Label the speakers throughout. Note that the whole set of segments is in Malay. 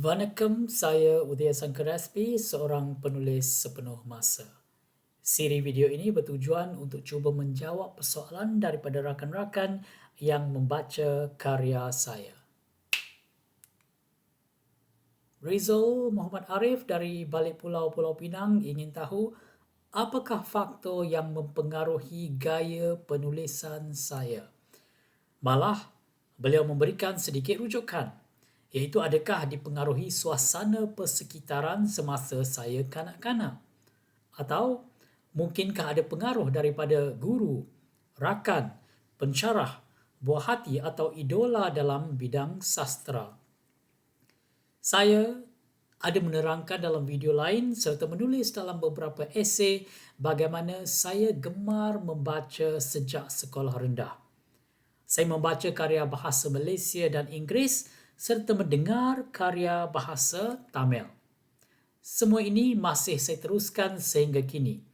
Speaker 1: Vanakkam, saya Udaya Sangkaraspi, seorang penulis sepenuh masa. Siri video ini bertujuan untuk cuba menjawab persoalan daripada rakan-rakan yang membaca karya saya. Rizal Muhammad Arif dari balik pulau Pulau Pinang ingin tahu apakah faktor yang mempengaruhi gaya penulisan saya. Malah, beliau memberikan sedikit rujukan, iaitu adakah dipengaruhi suasana persekitaran semasa saya kanak-kanak? Atau mungkinkah ada pengaruh daripada guru, rakan, pensyarah, buah hati atau idola dalam bidang sastra? Saya ada menerangkan dalam video lain serta menulis dalam beberapa esei bagaimana saya gemar membaca sejak sekolah rendah. Saya membaca karya bahasa Malaysia dan Inggeris serta mendengar karya bahasa Tamil. Semua ini masih saya teruskan sehingga kini.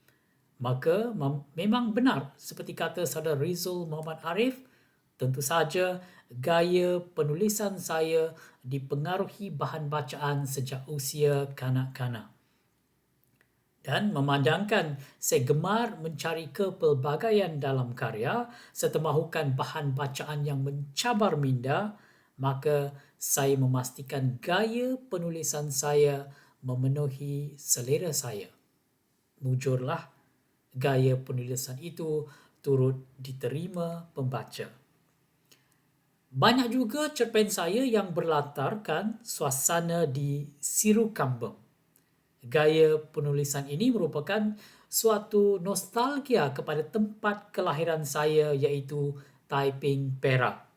Speaker 1: Maka memang benar seperti kata saudara Rizal Muhammad Arif, tentu saja gaya penulisan saya dipengaruhi bahan bacaan sejak usia kanak-kanak. Dan memandangkan saya gemar mencari kepelbagaian dalam karya serta mahukan bahan bacaan yang mencabar minda, maka saya memastikan gaya penulisan saya memenuhi selera saya. Mujurlah, gaya penulisan itu turut diterima pembaca. Banyak juga cerpen saya yang berlatarkan suasana di Siru Kambing. Gaya penulisan ini merupakan suatu nostalgia kepada tempat kelahiran saya iaitu Taiping, Perak.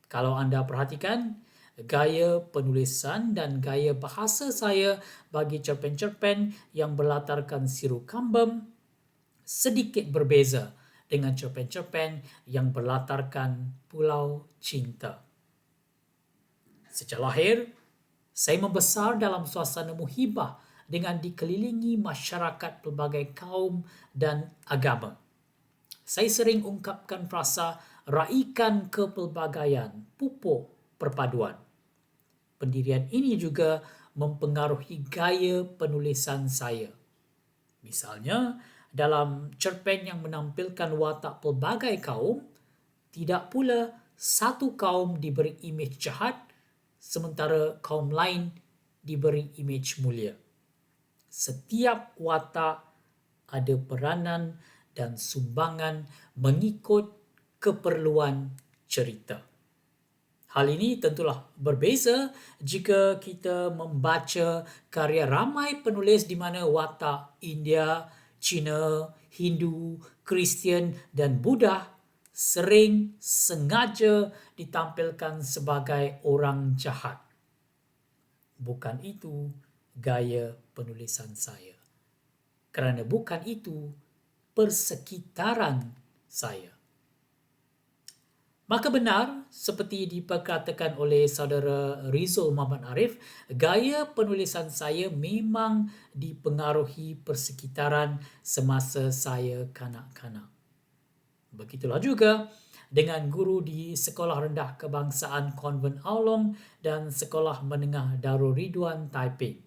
Speaker 1: Kalau anda perhatikan, gaya penulisan dan gaya bahasa saya bagi cerpen-cerpen yang berlatarkan Siru Kambing sedikit berbeza dengan cerpen-cerpen yang berlatarkan Pulau Cinta. Sejak lahir, saya membesar dalam suasana muhibah dengan dikelilingi masyarakat pelbagai kaum dan agama. Saya sering ungkapkan frasa raikan kepelbagaian, pupuk perpaduan. Pendirian ini juga mempengaruhi gaya penulisan saya. Misalnya, dalam cerpen yang menampilkan watak pelbagai kaum, tidak pula satu kaum diberi imej jahat sementara kaum lain diberi imej mulia. Setiap watak ada peranan dan sumbangan mengikut keperluan cerita. Hal ini tentulah berbeza jika kita membaca karya ramai penulis di mana watak India, Cina, Hindu, Kristian dan Buddha sering sengaja ditampilkan sebagai orang jahat. Bukan itu gaya penulisan saya. Kerana bukan itu persekitaran saya. Maka benar, seperti diperkatakan oleh saudara Rizal Muhammad Arif, gaya penulisan saya memang dipengaruhi persekitaran semasa saya kanak-kanak. Begitulah juga dengan guru di Sekolah Rendah Kebangsaan Konvent Aulong dan Sekolah Menengah Darul Ridwan Taiping.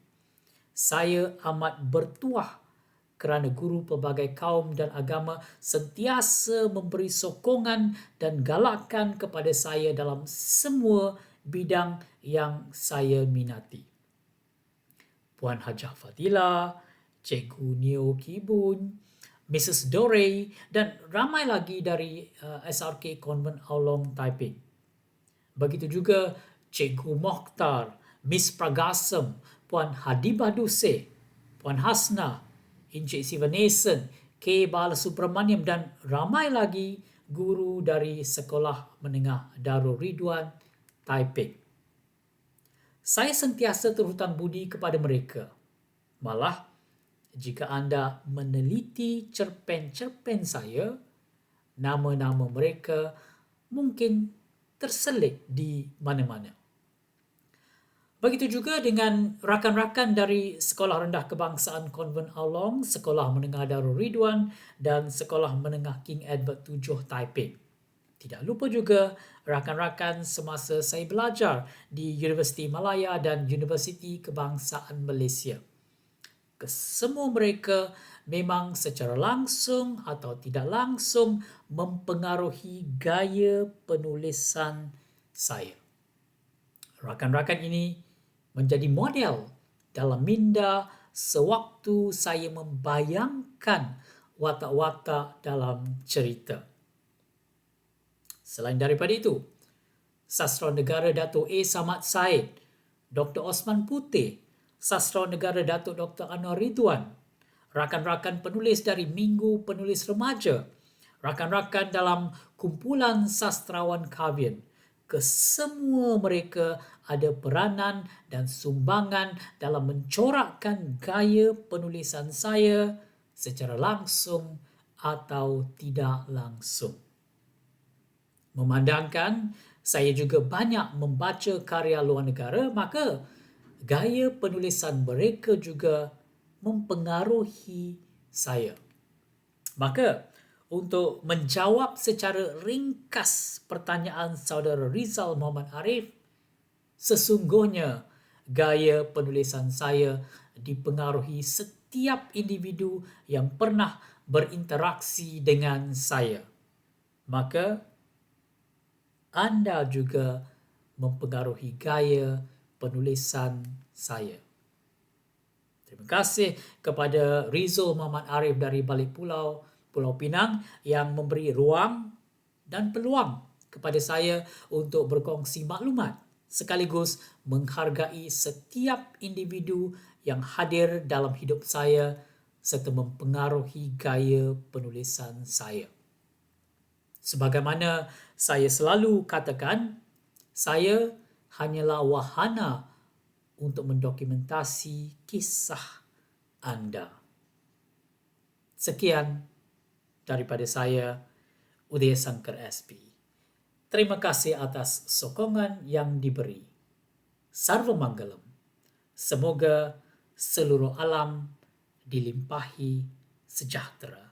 Speaker 1: Saya amat bertuah kerana guru pelbagai kaum dan agama sentiasa memberi sokongan dan galakan kepada saya dalam semua bidang yang saya minati. Puan Hajah Fadila, Cikgu Neo Kibun, Mrs. Dorey dan ramai lagi dari SRK Konvent Aulong Taiping. Begitu juga Cikgu Mokhtar, Miss Pragasam, Puan Hadibah Duse, Puan Hasna, Encik Sivanesan, K. Balasubramaniam dan ramai lagi guru dari Sekolah Menengah Darul Ridwan Taiping. Saya sentiasa terhutang budi kepada mereka. Malah, jika anda meneliti cerpen-cerpen saya, nama-nama mereka mungkin terselit di mana-mana. Begitu juga dengan rakan-rakan dari Sekolah Rendah Kebangsaan Konvent Aulong, Sekolah Menengah Darul Ridwan dan Sekolah Menengah King Edward VII Taiping. Tidak lupa juga rakan-rakan semasa saya belajar di Universiti Malaya dan Universiti Kebangsaan Malaysia. Kesemua mereka memang secara langsung atau tidak langsung mempengaruhi gaya penulisan saya. Rakan-rakan ini menjadi model dalam minda sewaktu saya membayangkan watak-watak dalam cerita. Selain daripada itu, Sastera Negara Datuk A. Samad Said, Dr. Osman Putih, Sastera Negara Datuk Dr. Anwar Ridwan, rakan-rakan penulis dari Minggu Penulis Remaja, rakan-rakan dalam kumpulan sastrawan Kavian, kesemua mereka ada peranan dan sumbangan dalam mencorakkan gaya penulisan saya secara langsung atau tidak langsung. Memandangkan saya juga banyak membaca karya luar negara, maka gaya penulisan mereka juga mempengaruhi saya. Maka, untuk menjawab secara ringkas pertanyaan saudara Rizal Muhammad Arif, sesungguhnya gaya penulisan saya dipengaruhi setiap individu yang pernah berinteraksi dengan saya. Maka, anda juga mempengaruhi gaya penulisan saya. Terima kasih kepada Rizal Muhammad Arif dari Balik Pulau, Pulau Pinang yang memberi ruang dan peluang kepada saya untuk berkongsi maklumat sekaligus menghargai setiap individu yang hadir dalam hidup saya serta mempengaruhi gaya penulisan saya. Sebagaimana saya selalu katakan, saya hanyalah wahana untuk mendokumentasi kisah anda. Sekian daripada saya, Udaya Sangkar SP. Terima kasih atas sokongan yang diberi. Sarva Manggalam. Semoga seluruh alam dilimpahi sejahtera.